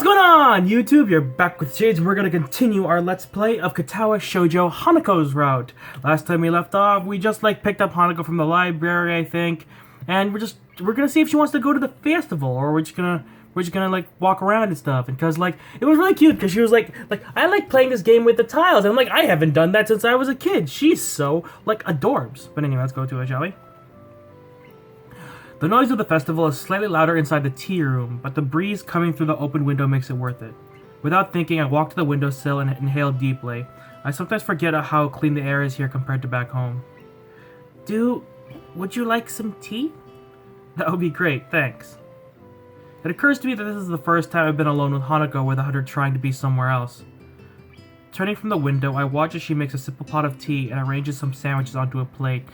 going on, YouTube? You're back with Shades, and we're gonna continue our Let's Play of Katawa Shoujo Hanako's route. Last time we left off, we just picked up Hanako from the library, I think, and we're gonna see if she wants to go to the festival, or we're just gonna walk around and stuff. And cause it was really cute, cause she was like I like playing this game with the tiles, and I'm like, I haven't done that since I was a kid. She's so adorbs. But anyway, let's go to it, shall we? The noise of the festival is slightly louder inside the tea room, but the breeze coming through the open window makes it worth it. Without thinking, I walk to the windowsill and inhale deeply. I sometimes forget how clean the air is here compared to back home. Would you like some tea? That would be great, thanks. It occurs to me that this is the first time I've been alone with Hanako without her trying to be somewhere else. Turning from the window, I watch as she makes a simple pot of tea and arranges some sandwiches onto a plate.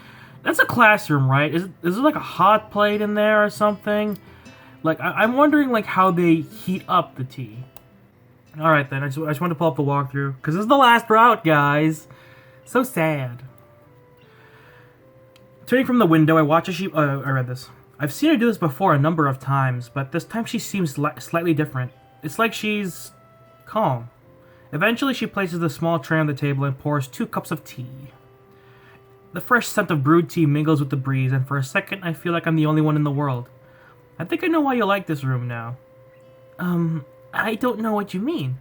That's a classroom, right? Is there like a hot plate in there or something? I'm wondering how they heat up the tea. Alright then, I just want to pull up the walkthrough, because this is the last route, guys. So sad. Turning from the window, I watch as she... I read this. I've seen her do this before a number of times, but this time she seems slightly different. It's like she's... calm. Eventually, she places the small tray on the table and pours 2 cups of tea. The fresh scent of brewed tea mingles with the breeze, and for a second I feel like I'm the only one in the world. I think I know why you like this room now. I don't know what you mean.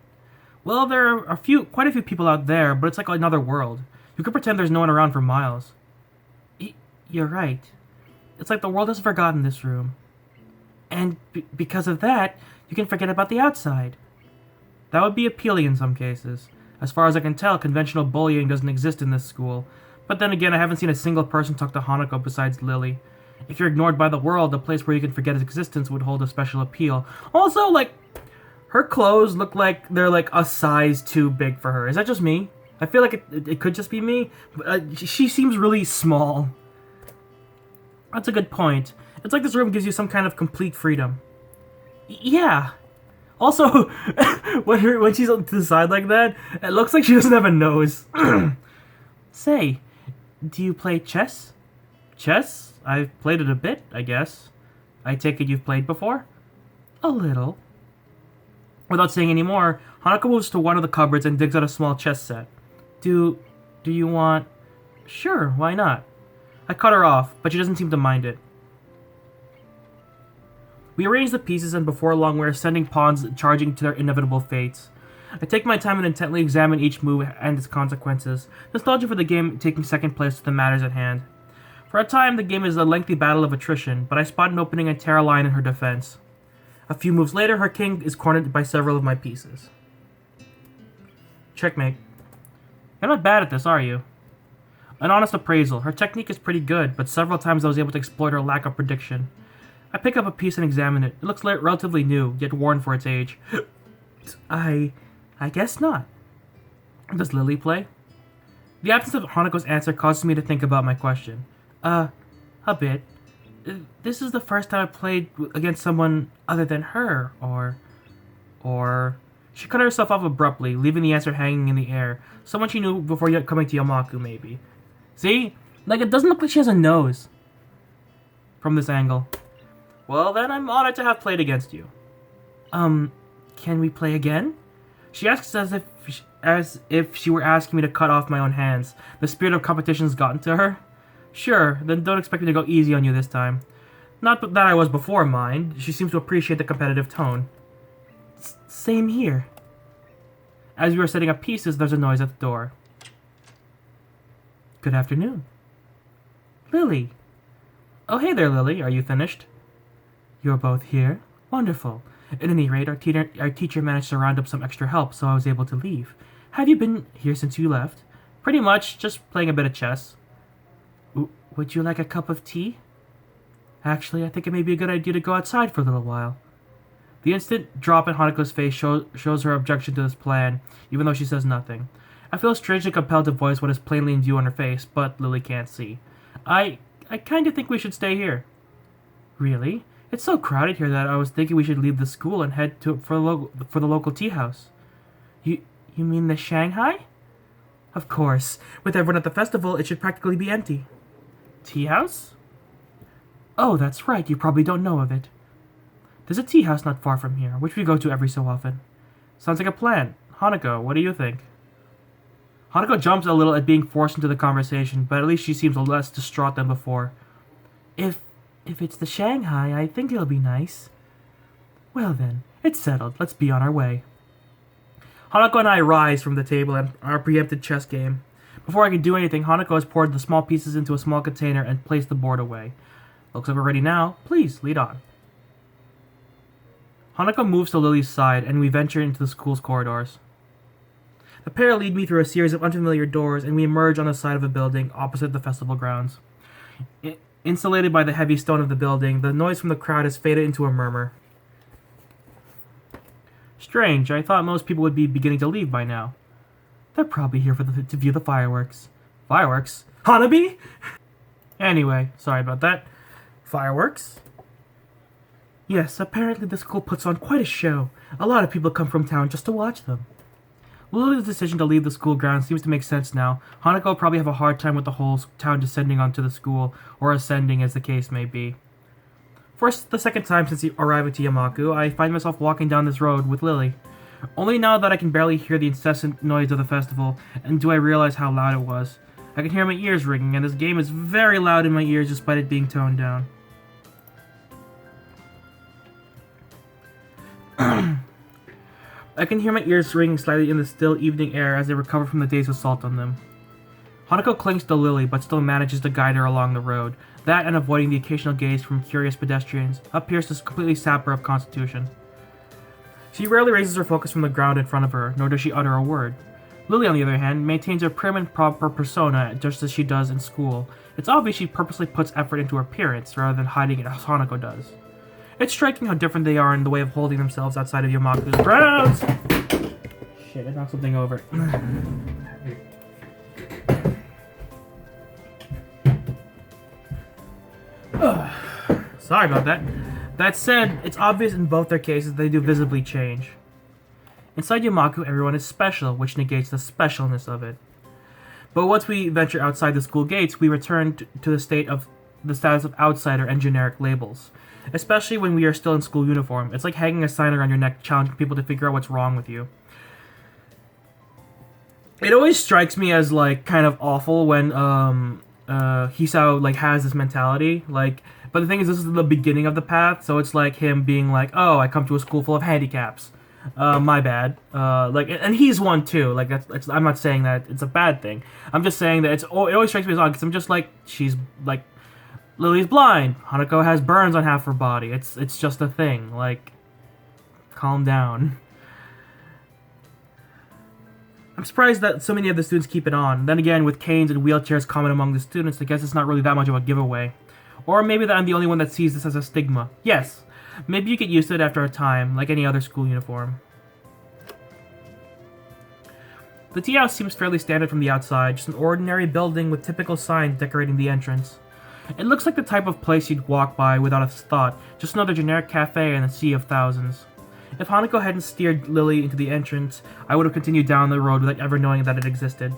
Well, there are quite a few people out there, but it's like another world. You could pretend there's no one around for miles. You're right. It's like the world has forgotten this room. And because of that, you can forget about the outside. That would be appealing in some cases. As far as I can tell, conventional bullying doesn't exist in this school. But then again, I haven't seen a single person talk to Hanako besides Lily. If you're ignored by the world, a place where you can forget its existence would hold a special appeal. Also, her clothes look like they're a size too big for her. Is that just me? I feel like it could just be me. But, she seems really small. That's a good point. It's like this room gives you some kind of complete freedom. Yeah. Also, when she's on to the side like that, it looks like she doesn't have a nose. Say, do you play chess? Chess? I've played it a bit, I guess. I take it you've played before? A little. Without saying any more, Hanako moves to one of the cupboards and digs out a small chess set. Do you want... Sure, why not? I cut her off, but she doesn't seem to mind it. We arrange the pieces, and before long we're sending pawns charging to their inevitable fates. I take my time and intently examine each move and its consequences, nostalgia for the game taking second place to the matters at hand. For a time, the game is a lengthy battle of attrition, but I spot an opening and tear a line in her defense. A few moves later, her king is cornered by several of my pieces. Checkmate. You're not bad at this, are you? An honest appraisal. Her technique is pretty good, but several times I was able to exploit her lack of prediction. I pick up a piece and examine it. It looks relatively new, yet worn for its age. I guess not. Does Lily play? The absence of Hanako's answer causes me to think about my question. A bit. This is the first time I played against someone other than her, or... She cut herself off abruptly, leaving the answer hanging in the air. Someone she knew before coming to Yamaku, maybe. See? It doesn't look like she has a nose. From this angle. Well, then I'm honored to have played against you. Can we play again? She asks as if she were asking me to cut off my own hands. The spirit of competition's gotten to her? Sure, then don't expect me to go easy on you this time. Not that I was before, mind. She seems to appreciate the competitive tone. Same here. As we were setting up pieces, there's a noise at the door. Good afternoon. Lily. Oh, hey there, Lily. Are you finished? You're both here? Wonderful. At any rate, our teacher managed to round up some extra help, so I was able to leave. Have you been here since you left? Pretty much, just playing a bit of chess. Would you like a cup of tea? Actually, I think it may be a good idea to go outside for a little while. The instant drop in Hanako's face shows her objection to this plan, even though she says nothing. I feel strangely compelled to voice what is plainly in view on her face, but Lily can't see. I kind of think we should stay here. Really? It's so crowded here that I was thinking we should leave the school and head for the local tea house. You mean the Shanghai? Of course. With everyone at the festival, it should practically be empty. Tea house? Oh, that's right. You probably don't know of it. There's a tea house not far from here, which we go to every so often. Sounds like a plan. Hanako, what do you think? Hanako jumps a little at being forced into the conversation, but at least she seems less distraught than before. If it's the Shanghai, I think it'll be nice. Well then, it's settled. Let's be on our way. Hanako and I rise from the table and our preempted chess game. Before I can do anything, Hanako has poured the small pieces into a small container and placed the board away. Looks like we're ready now. Please, lead on. Hanako moves to Lily's side, and we venture into the school's corridors. The pair lead me through a series of unfamiliar doors, and we emerge on the side of a building opposite the festival grounds. Insulated by the heavy stone of the building, the noise from the crowd has faded into a murmur. Strange, I thought most people would be beginning to leave by now. They're probably here to view the fireworks. Fireworks? Hanabi? Anyway, sorry about that. Fireworks? Yes, apparently the school puts on quite a show. A lot of people come from town just to watch them. Lily's decision to leave the school grounds seems to make sense now. Hanako will probably have a hard time with the whole town descending onto the school, or ascending as the case may be. For the second time since arriving at Yamaku, I find myself walking down this road with Lily. Only now that I can barely hear the incessant noise of the festival, and do I realize how loud it was. I can hear my ears ringing, and this game is very loud in my ears despite it being toned down. I can hear my ears ringing slightly in the still evening air as they recover from the day's assault on them. Hanako clings to Lily, but still manages to guide her along the road. That, and avoiding the occasional gaze from curious pedestrians, appears to completely sap her of constitution. She rarely raises her focus from the ground in front of her, nor does she utter a word. Lily, on the other hand, maintains her prim and proper persona just as she does in school. It's obvious she purposely puts effort into her appearance, rather than hiding it as Hanako does. It's striking how different they are in the way of holding themselves outside of Yamaku's grounds! Shit, I knocked something over. Sorry about that. That said, it's obvious in both their cases they do visibly change. Inside Yamaku, everyone is special, which negates the specialness of it. But once we venture outside the school gates, we return to the status of outsider and generic labels. Especially when we are still in school uniform. It's like hanging a sign around your neck challenging people to figure out what's wrong with you. It always strikes me as, like, kind of awful when, Hisao, like, has this mentality. Like, but the thing is, this is the beginning of the path, so it's like him being like, oh, I come to a school full of handicaps. My bad. And he's one too. Like, I'm not saying that it's a bad thing. I'm just saying that it always strikes me as odd, because I'm just like, she's, like, Lily's blind. Hanako has burns on half her body. It's just a thing. Like, calm down. I'm surprised that so many of the students keep it on. Then again, with canes and wheelchairs common among the students, I guess it's not really that much of a giveaway. Or maybe that I'm the only one that sees this as a stigma. Yes, maybe you get used to it after a time, like any other school uniform. The tea house seems fairly standard from the outside, just an ordinary building with typical signs decorating the entrance. It looks like the type of place you'd walk by without a thought, just another generic cafe in a sea of thousands. If Hanako hadn't steered Lily into the entrance, I would have continued down the road without ever knowing that it existed.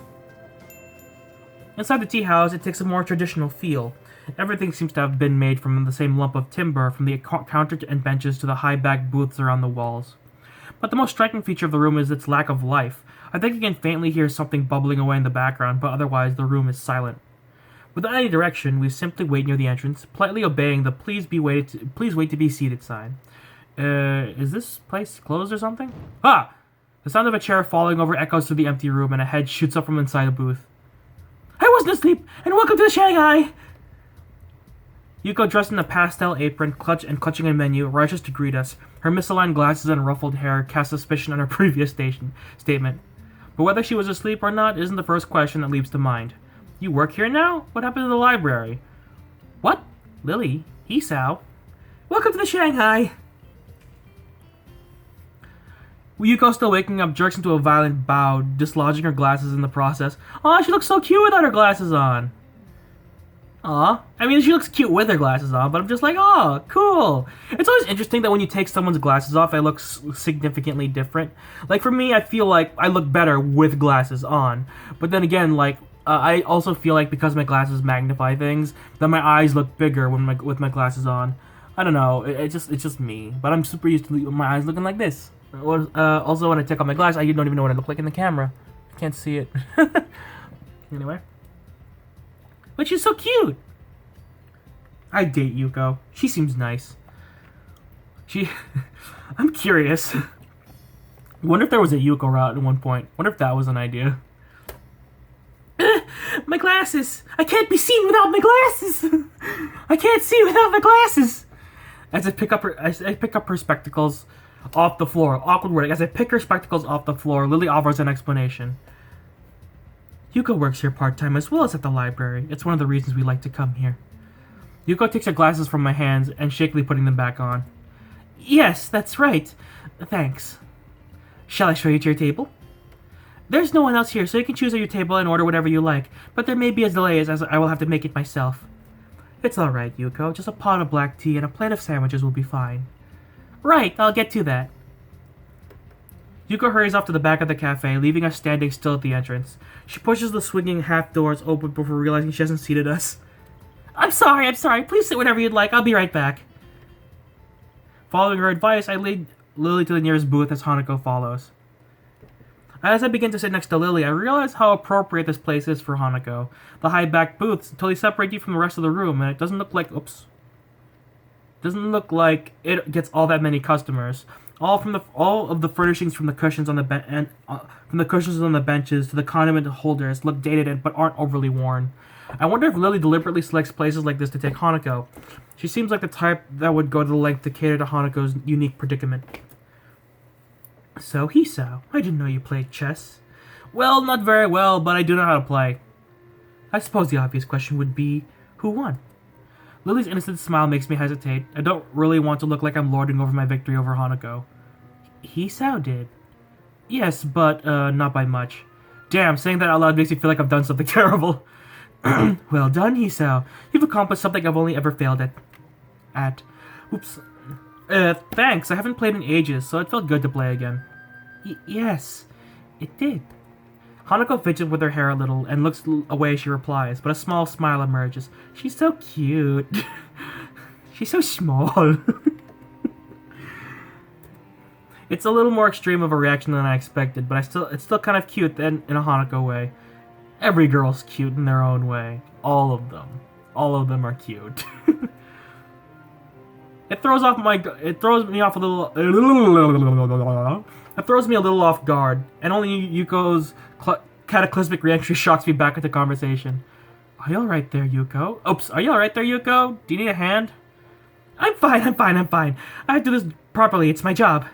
Inside the tea house, it takes a more traditional feel. Everything seems to have been made from the same lump of timber, from the counter and benches to the high-backed booths around the walls. But the most striking feature of the room is its lack of life. I think you can faintly hear something bubbling away in the background, but otherwise the room is silent. Without any direction, we simply wait near the entrance, politely obeying the please wait to be seated sign. Is this place closed or something? Ah! The sound of a chair falling over echoes through the empty room, and a head shoots up from inside a booth. I wasn't asleep, and welcome to the Shanghai! Yuko, dressed in a pastel apron, clutching a menu, rushes to greet us. Her misaligned glasses and ruffled hair cast suspicion on her previous statement. But whether she was asleep or not isn't the first question that leaps to mind. You work here now? What happened to the library? What? Lily? Hisao? Welcome to the Shanghai! Yuko, still waking up, jerks into a violent bow, dislodging her glasses in the process. Aw, she looks so cute without her glasses on. Aw. I mean, she looks cute with her glasses on, but I'm just like, aw, cool. It's always interesting that when you take someone's glasses off, it looks significantly different. Like, for me, I feel like I look better with glasses on. But then again, like, I also feel like because my glasses magnify things, that my eyes look bigger with my glasses on. I don't know. It's just me. But I'm super used to my eyes looking like this. Also, when I take off my glasses, I don't even know what I look like in the camera. I can't see it. Anyway. But she's so cute. I'd date Yuko. She seems nice. I'm curious. Wonder if there was a Yuko route at one point. Wonder if that was an idea. My glasses! I can't be seen without my glasses! I can't see without my glasses! As I pick up her spectacles off the floor. Awkward wording. As I pick her spectacles off the floor, Lily offers an explanation. Yuko works here part-time as well as at the library. It's one of the reasons we like to come here. Yuko takes her glasses from my hands and shakily putting them back on. Yes, that's right. Thanks. Shall I show you to your table? There's no one else here, so you can choose at your table and order whatever you like, but there may be a delay as I will have to make it myself. It's alright, Yuko. Just a pot of black tea and a plate of sandwiches will be fine. Right, I'll get to that. Yuko hurries off to the back of the cafe, leaving us standing still at the entrance. She pushes the swinging half doors open before realizing she hasn't seated us. I'm sorry. Please sit whenever you'd like. I'll be right back. Following her advice, I lead Lily to the nearest booth as Hanako follows. As I begin to sit next to Lily, I realize how appropriate this place is for Hanako. The high-backed booths totally separate you from the rest of the room, and it doesn't look like... Doesn't look like it gets all that many customers. All of the furnishings from the cushions on the from the cushions on the benches to the condiment holders look dated but aren't overly worn. I wonder if Lily deliberately selects places like this to take Hanako. She seems like the type that would go to the length to cater to Hanako's unique predicament. So, Hisao, I didn't know you played chess. Well, not very well, but I do know how to play. I suppose the obvious question would be, who won? Lily's innocent smile makes me hesitate. I don't really want to look like I'm lording over my victory over Hanako. Hisao did. Yes, but, not by much. Damn, saying that out loud makes me feel like I've done something terrible. Well done, Hisao. You've accomplished something I've only ever failed at. Oops. Thanks. I haven't played in ages, so it felt good to play again. Yes, it did. Hanako fidgets with her hair a little and looks away as she replies, but a small smile emerges. She's so cute. She's so small. It's a little more extreme of a reaction than I expected, but it's still kind of cute in a Hanako way. Every girl's cute in their own way. All of them. All of them are cute. It throws me a little off guard, and only Yuko's cataclysmic reentry shocks me back into conversation. Are you alright there, Yuko? Oops, are you alright there, Yuko? Do you need a hand? I'm fine. I do this properly, it's my job.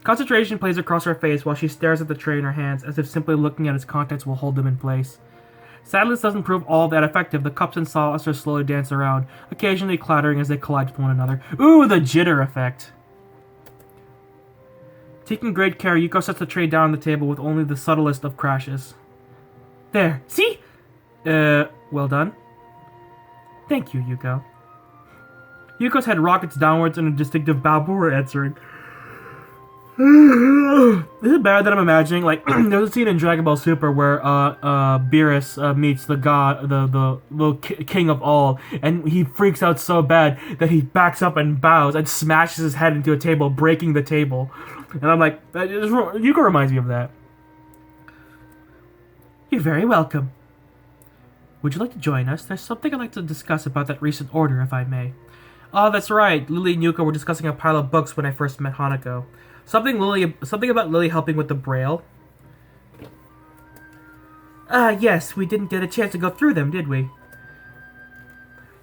Concentration plays across her face while she stares at the tray in her hands, as if simply looking at its contents will hold them in place. Sadly, this doesn't prove all that effective. The cups and saucers slowly dance around, occasionally clattering as they collide with one another. Ooh, the jitter effect! Taking great care, Yuko sets the tray down on the table with only the subtlest of crashes. There, see? Well done. Thank you, Yuko. Yuko's head rockets downwards in a distinctive bow before answering. Is it bad that I'm imagining, like, there's a scene in Dragon Ball Super where, Beerus, meets the god, the king of all, and he freaks out so bad that he backs up and bows and smashes his head into a table, breaking the table. And I'm like, Yuko reminds me of that. You're very welcome. Would you like to join us? There's something I'd like to discuss about that recent order, if I may. Oh, that's right. Lily and Yuko were discussing a pile of books when I first met Hanako. Something about Lily helping with the braille. Yes, we didn't get a chance to go through them, did we?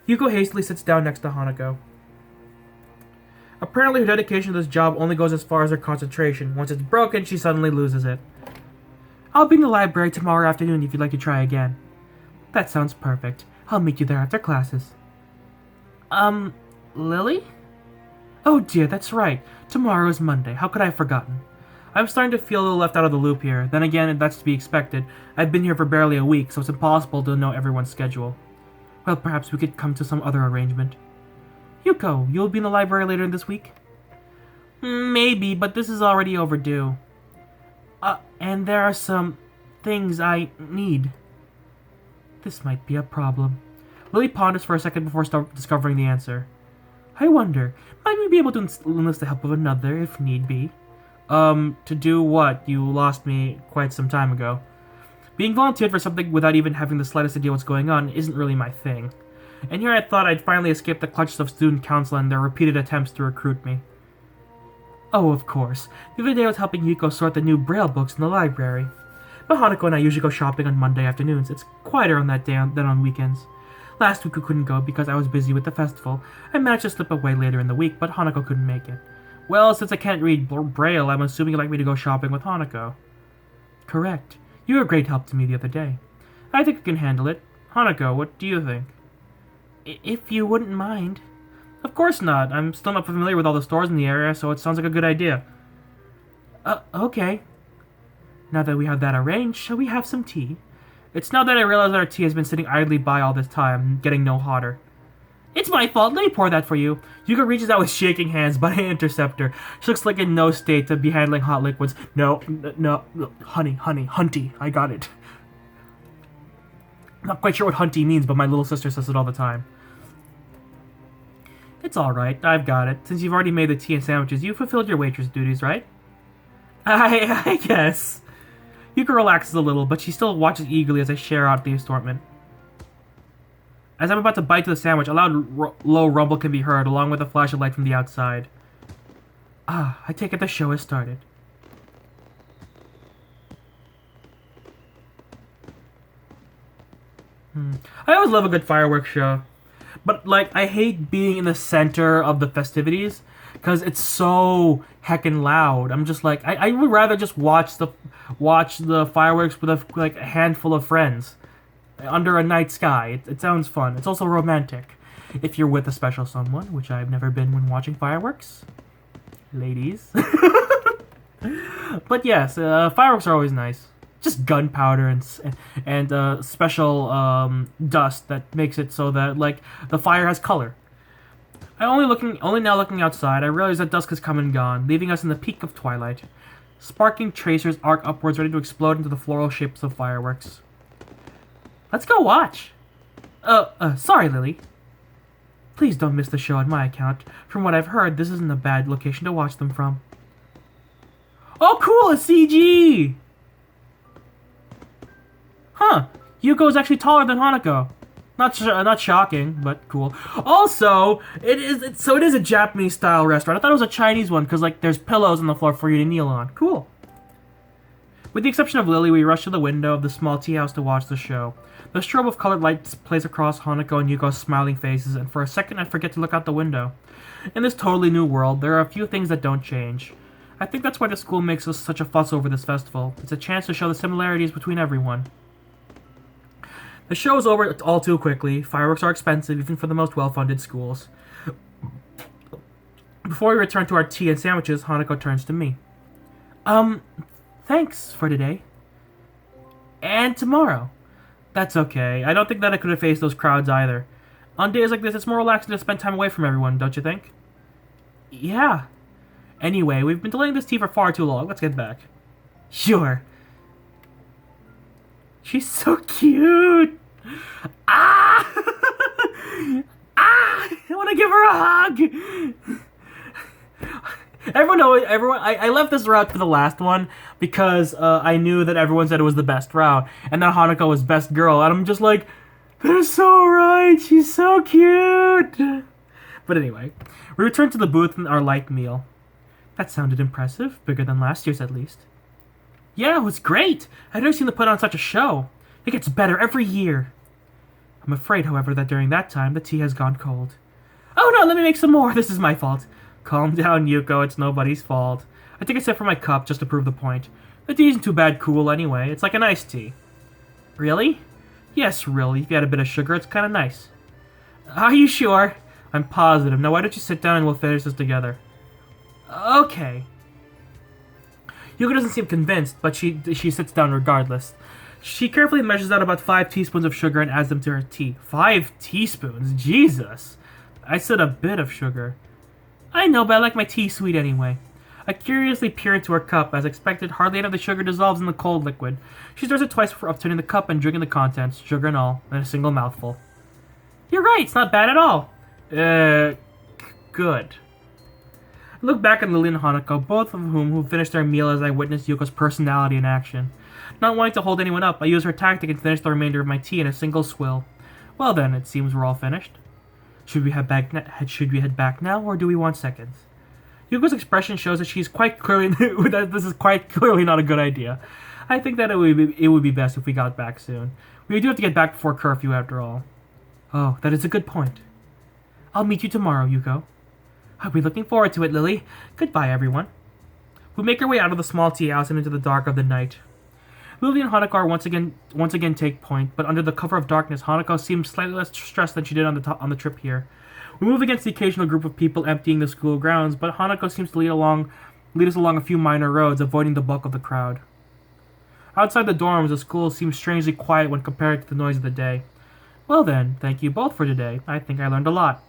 Yuko hastily sits down next to Hanako. Apparently her dedication to this job only goes as far as her concentration. Once it's broken, she suddenly loses it. I'll be in the library tomorrow afternoon if you'd like to try again. That sounds perfect. I'll meet you there after classes. Lily? Oh dear, that's right. Tomorrow is Monday. How could I have forgotten? I'm starting to feel a little left out of the loop here. Then again, that's to be expected. I've been here for barely a week, so it's impossible to know everyone's schedule. Well, perhaps we could come to some other arrangement. Yuko, you'll be in the library later this week? Maybe, but this is already overdue. And there are some things I need. This might be a problem. Lily ponders for a second before discovering the answer. I wonder, might we be able to enlist the help of another, if need be? To do what? You lost me quite some time ago. Being volunteered for something without even having the slightest idea what's going on isn't really my thing. And here I thought I'd finally escape the clutches of student council and their repeated attempts to recruit me. Oh, of course. The other day I was helping Yuko sort the new Braille books in the library. But Hanako and I usually go shopping on Monday afternoons. It's quieter on that day than on weekends. Last week we couldn't go because I was busy with the festival. I managed to slip away later in the week, but Hanako couldn't make it. Well, since I can't read Braille, I'm assuming you'd like me to go shopping with Hanako. Correct. You were a great help to me the other day. I think I can handle it. Hanako, what do you think? If you wouldn't mind. Of course not. I'm still not familiar with all the stores in the area, so it sounds like a good idea. Okay. Now that we have that arranged, shall we have some tea? It's now that I realize that our tea has been sitting idly by all this time, getting no hotter. It's my fault. Let me pour that for you. Yuko reaches out with shaking hands, but I intercept her. She looks like in no state to be handling hot liquids. No, honey, hunty. I got it. Not quite sure what hunty means, but my little sister says it all the time. It's alright. I've got it. Since you've already made the tea and sandwiches, you've fulfilled your waitress duties, right? I guess. Yuko relaxes a little, but she still watches eagerly as I share out the assortment. As I'm about to bite to the sandwich, a loud, low rumble can be heard, along with a flash of light from the outside. Ah, I take it the show has started. I always love a good fireworks show. But, like, I hate being in the center of the festivities, because it's so heckin' loud. I'm just like, I would rather just watch the fireworks with a handful of friends. Under a night sky. It sounds fun. It's also romantic. If you're with a special someone, which I've never been when watching fireworks. Ladies. But yes, fireworks are always nice. Just gunpowder and special dust that makes it so that, like, the fire has color. Only now looking outside, I realize that dusk has come and gone, leaving us in the peak of twilight. Sparking tracers arc upwards, ready to explode into the floral shapes of fireworks. Let's go watch. Sorry, Lily. Please don't miss the show on my account. From what I've heard, this isn't a bad location to watch them from. Oh, cool! A CG! Huh. Yuko's actually taller than Hanako. Not shocking, but cool. Also, it is a Japanese-style restaurant. I thought it was a Chinese one, because, like, there's pillows on the floor for you to kneel on. Cool. With the exception of Lily, we rush to the window of the small tea house to watch the show. The strobe of colored lights plays across Hanako and Yuko's smiling faces, and for a second I forget to look out the window. In this totally new world, there are a few things that don't change. I think that's why the school makes us such a fuss over this festival. It's a chance to show the similarities between everyone. The show is over all too quickly. Fireworks are expensive, even for the most well-funded schools. Before we return to our tea and sandwiches, Hanako turns to me. Thanks for today. And tomorrow. That's okay. I don't think that I could have faced those crowds either. On days like this, it's more relaxing to spend time away from everyone, don't you think? Yeah. Anyway, we've been delaying this tea for far too long. Let's get back. Sure. She's so cute! Ah! Ah! I want to give her a hug! I left this route for the last one because I knew that everyone said it was the best route, and that Hanako was best girl, and I'm just like, they're so right, she's so cute! But anyway, we returned to the booth and our light meal. That sounded impressive, bigger than last year's at least. Yeah, it was great! I've never seen them put on such a show. It gets better every year. I'm afraid, however, that during that time, the tea has gone cold. Oh no, let me make some more, this is my fault. Calm down, Yuko, it's nobody's fault. I take a sip from my cup just to prove the point. The tea isn't too bad cool anyway, it's like an iced tea. Really? Yes, really, if you add a bit of sugar, it's kinda nice. Are you sure? I'm positive. Now why don't you sit down and we'll finish this together. Okay. Yuko doesn't seem convinced, but she sits down regardless. She carefully measures out about 5 teaspoons of sugar and adds them to her tea. 5 teaspoons? Jesus! I said a bit of sugar. I know, but I like my tea sweet anyway. I curiously peer into her cup. As expected, hardly any of the sugar dissolves in the cold liquid. She stirs it twice before upturning the cup and drinking the contents, sugar and all, in a single mouthful. You're right, it's not bad at all. good. I look back at Lily and Hanako, both of who finished their meal as I witnessed Yuko's personality in action. Not wanting to hold anyone up, I use her tactic and finish the remainder of my tea in a single swill. Well then, it seems we're all finished. Should we head back now, or do we want seconds? Yuko's expression shows that she's quite clearly that this is quite clearly not a good idea. I think that it would be best if we got back soon. We do have to get back before curfew after all. Oh, that is a good point. I'll meet you tomorrow, Yuko. I'll be looking forward to it, Lily. Goodbye, everyone. We make our way out of the small tea house and into the dark of the night. Lily and Hanako are once again take point, but under the cover of darkness, Hanako seems slightly less stressed than she did on the trip here. We move against the occasional group of people emptying the school grounds, but Hanako seems to lead us along a few minor roads, avoiding the bulk of the crowd. Outside the dorms, the school seems strangely quiet when compared to the noise of the day. Well then, thank you both for today. I think I learned a lot.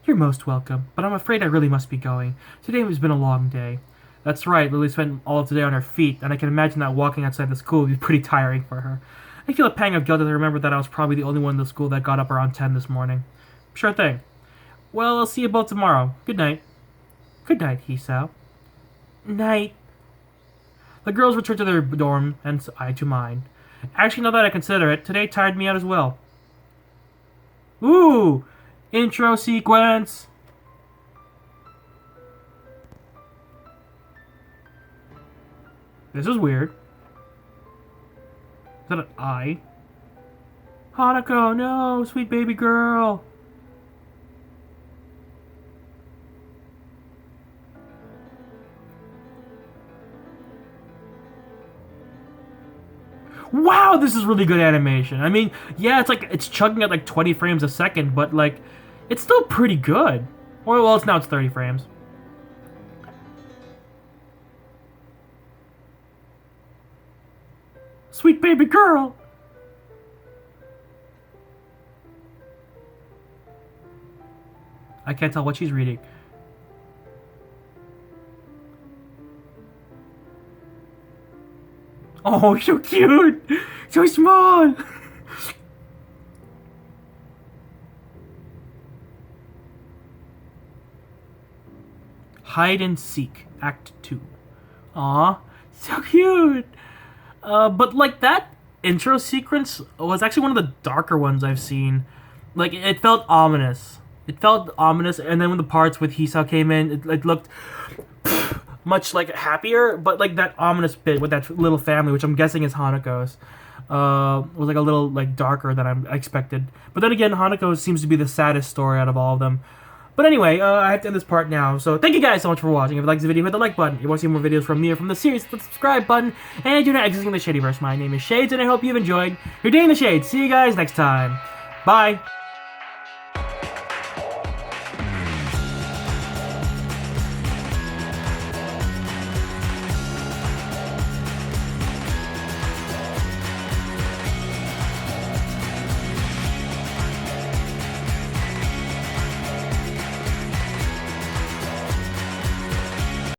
You're most welcome, but I'm afraid I really must be going. Today has been a long day. That's right, Lily spent all of today on her feet, and I can imagine that walking outside the school would be pretty tiring for her. I feel a pang of guilt as I remember that I was probably the only one in the school that got up around 10 this morning. Sure thing. Well, I'll see you both tomorrow. Good night. Good night, Hisao. Night. The girls returned to their dorm, and I to mine. Actually, now that I consider it, today tired me out as well. Ooh! Intro sequence! This is weird. Is that an eye? Hanako, no! Sweet baby girl! Wow, this is really good animation. I mean, yeah, it's chugging at like 20 frames a second, but like, it's still pretty good. Well, it's 30 frames. Sweet baby girl! I can't tell what she's reading. Oh, so cute! So small! Hide and Seek, Act 2. Aw, so cute! But like that intro sequence was actually one of the darker ones I've seen. Like, it felt ominous. It felt ominous, and then when the parts with Hisao came in, it looked much like happier, but like that ominous bit with that little family, which I'm guessing is Hanako's, was like a little like darker than I expected. But then again, Hanako seems to be the saddest story out of all of them. But anyway, I have to end this part now. So thank you guys so much for watching. If you liked this video, hit the like button. If you want to see more videos from me or from the series, hit the subscribe button. And you're not exiting the Shadyverse. My name is Shades, and I hope you've enjoyed your day in the Shades. See you guys next time. Bye.